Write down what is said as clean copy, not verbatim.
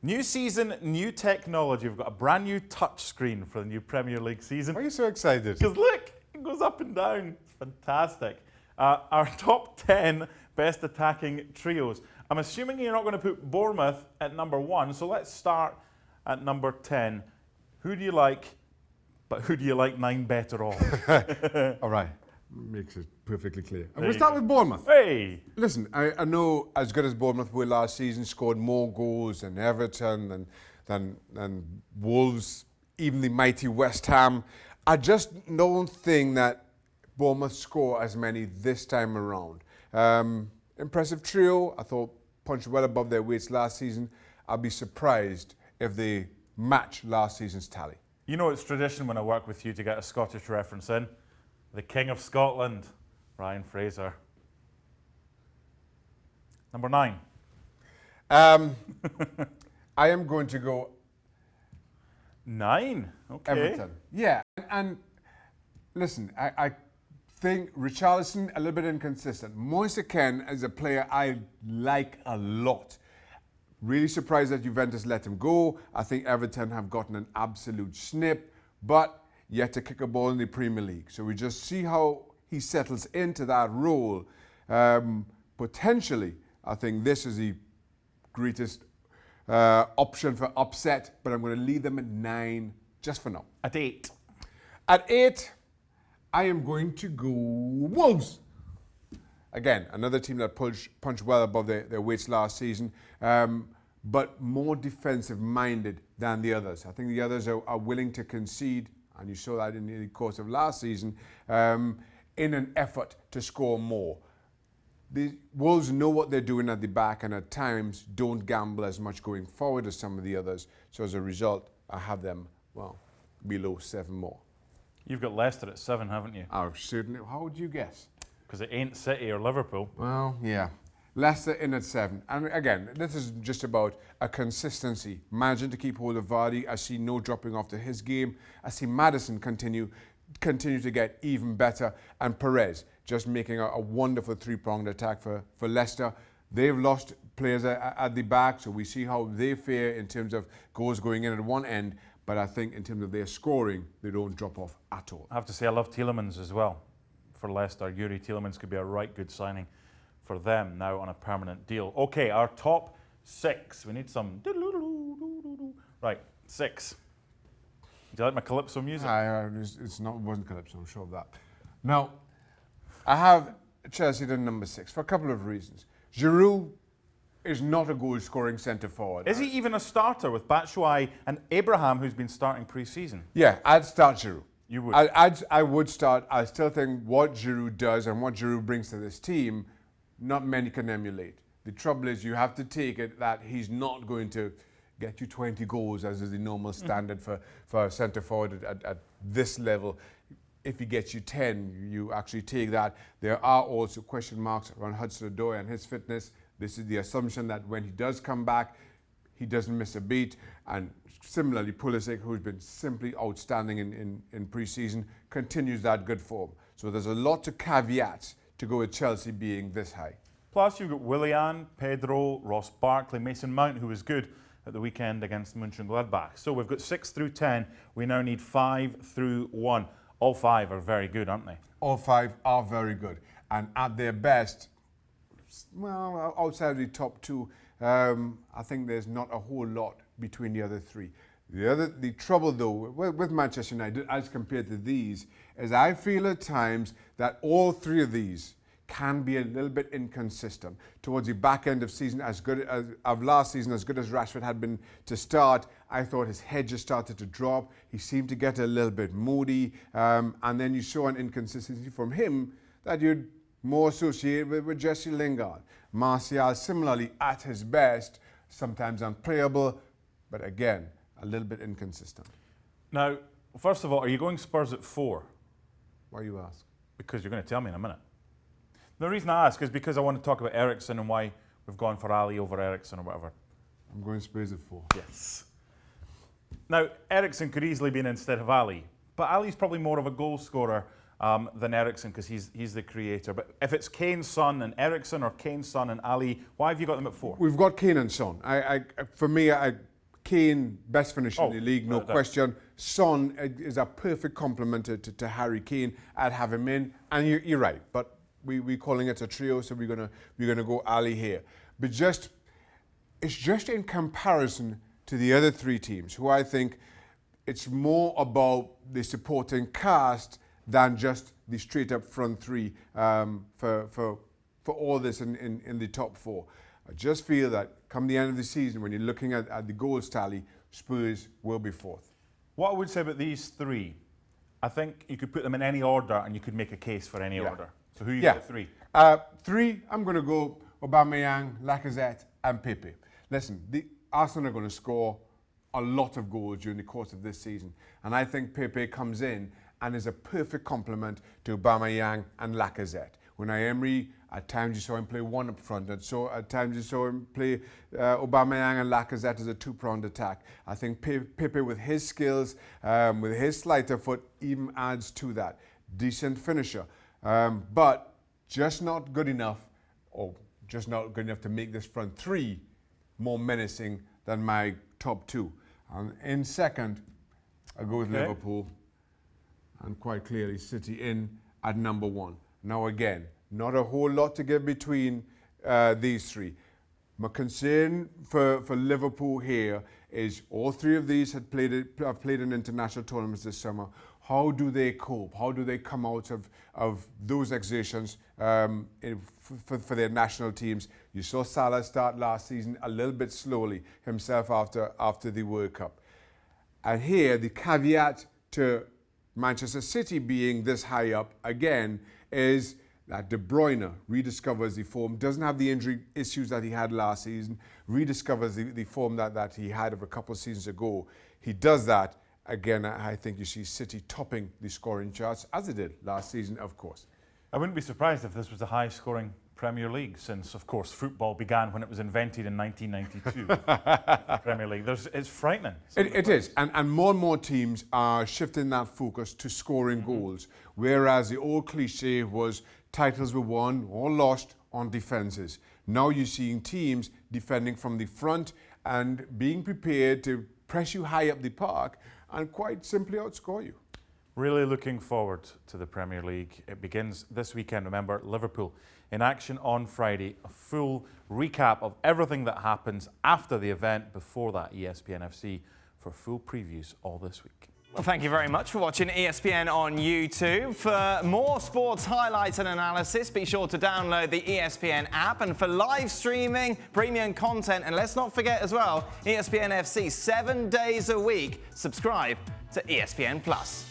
New season, new technology. We've got a brand new touch screen for the new Premier League season. Why are you so excited? Because look, it goes up and down. It's fantastic. Our top 10 best attacking trios. I'm assuming you're not going to put Bournemouth at number 1, so let's start at number 10. Who do you like, but who do you like 9 better of? All right. Makes it perfectly clear. We'll start with Bournemouth. Hey! Listen, I know as good as Bournemouth were last season, scored more goals than Everton than Wolves, even the mighty West Ham. I just don't think that Bournemouth score as many this time around. Impressive trio. I thought punched well above their weights last season. I'll be surprised if they match last season's tally. You know it's tradition when I work with you to get a Scottish reference in. The King of Scotland, Ryan Fraser. Number 9. I am going to go 9? Okay. Everton. Yeah, and listen, I think Richarlison, a little bit inconsistent. Moise Kean is a player I like a lot. Really surprised that Juventus let him go. I think Everton have gotten an absolute snip, but yet to kick a ball in the Premier League. So we just see how he settles into that role. Potentially, I think this is the greatest option for upset, but I'm going to leave them at 9 just for now. At 8. At 8, I am going to go Wolves. Again, another team that punched well above their weights last season, but more defensive-minded than the others. I think the others are willing to concede, and you saw that in the course of last season, in an effort to score more. The Wolves know what they're doing at the back and at times don't gamble as much going forward as some of the others. So as a result, I have them, well, below 7 more. You've got Leicester at 7, haven't you? Oh, certainly. How would you guess? Because it ain't City or Liverpool. Well, yeah. Leicester in at 7. And again, this is just about a consistency. Managing to keep hold of Vardy. I see no dropping off to his game. I see Maddison continue to get even better. And Perez just making a wonderful 3-pronged attack for Leicester. They've lost players at the back, so we see how they fare in terms of goals going in at one end. But I think in terms of their scoring, they don't drop off at all. I have to say I love Tielemans as well for Leicester. Yuri Tielemans could be a right good signing for them now on a permanent deal. Okay, our top 6. We need some... Right, 6. Do you like my Calypso music? It wasn't Calypso, I'm sure of that. Now, I have Chelsea at number 6 for a couple of reasons. Giroud is not a goal-scoring centre-forward. Is he even a starter with Batshuayi and Abraham, who's been starting pre-season? Yeah, I'd start Giroud. You would? I would start. I still think what Giroud does and what Giroud brings to this team, not many can emulate. The trouble is you have to take it that he's not going to get you 20 goals as is the normal standard for a centre-forward at this level. If he gets you 10, you actually take that. There are also question marks around Hudson-Odoi and his fitness. This is the assumption that when he does come back, he doesn't miss a beat. And similarly, Pulisic, who's been simply outstanding in pre-season, continues that good form. So there's a lot to caveats to go with Chelsea being this high. Plus, you've got Willian, Pedro, Ross Barkley, Mason Mount, who was good at the weekend against Mönchengladbach. So we've got 6 through 10. We now need 5 through 1. All 5 are very good, aren't they? All 5 are very good. And at their best, well, outside of the top 2, I think there's not a whole lot between the other 3. The trouble, though, with Manchester United, as compared to these, is I feel at times that all 3 of these can be a little bit inconsistent. Towards the back end of season, as good as of last season, as good as Rashford had been to start, I thought his head just started to drop. He seemed to get a little bit moody, and then you saw an inconsistency from him that you'd more associate with Jesse Lingard. Martial, similarly, at his best, sometimes unplayable, but again, a little bit inconsistent. Now, first of all, are you going Spurs at 4? Why you ask? Because you're going to tell me in a minute. The reason I ask is because I want to talk about Eriksen and why we've gone for Ali over Eriksen or whatever. I'm going Spurs at 4. Yes. Now, Eriksen could easily be in instead of Ali, but Ali's probably more of a goal scorer than Eriksen because he's the creator. But if it's Kane's son and Eriksen or Kane's son and Ali, why have you got them at 4? We've got Kane and Son. For me, Kane, best finisher in the league, no that. question. Son is a perfect complement to Harry Kane. I'd have him in, and you're right. But we're calling it a trio, so we're gonna go Ali here. But it's just in comparison to the other three teams, who I think it's more about the supporting cast than just the straight up front three for all this in the top four. I just feel that come the end of the season, when you're looking at the goals tally, Spurs will be fourth. What I would say about these three, I think you could put them in any order and you could make a case for any order. So who you got at three? Three, I'm going to go Aubameyang, Lacazette and Pepe. Listen, the Arsenal are going to score a lot of goals during the course of this season. And I think Pepe comes in and is a perfect complement to Aubameyang and Lacazette. When Emery, at times you saw him play one up front, and so at times you saw him play Aubameyang and Lacazette as a two-pronged attack. I think Pepe, with his skills, with his sleight of foot, even adds to that. Decent finisher, but just not good enough, or just not good enough to make this front three more menacing than my top two. And in second, I go with Liverpool, and quite clearly City in at number one. Now again, not a whole lot to give between these three. My concern for Liverpool here is all three of these have played in international tournaments this summer. How do they cope? How do they come out of those exertions for their national teams? You saw Salah start last season a little bit slowly himself after the World Cup. And here, the caveat to Manchester City being this high up again is that De Bruyne rediscovers the form, doesn't have the injury issues that he had last season, rediscovers the form that he had of a couple of seasons ago. He does that. Again, I think you see City topping the scoring charts, as it did last season, of course. I wouldn't be surprised if this was the highest scoring Premier League since, of course, football began when it was invented in 1992. Premier League. It's frightening. It is. And more teams are shifting that focus to scoring goals, whereas the old cliche was titles were won or lost on defences. Now you're seeing teams defending from the front and being prepared to press you high up the park and quite simply outscore you. Really looking forward to the Premier League. It begins this weekend. Remember, Liverpool in action on Friday. A full recap of everything that happens after the event, before that ESPN FC, for full previews all this week. Well, thank you very much for watching ESPN on YouTube. For more sports highlights and analysis, be sure to download the ESPN app. And for live streaming, premium content, and let's not forget as well, ESPN FC 7 days a week. Subscribe to ESPN Plus.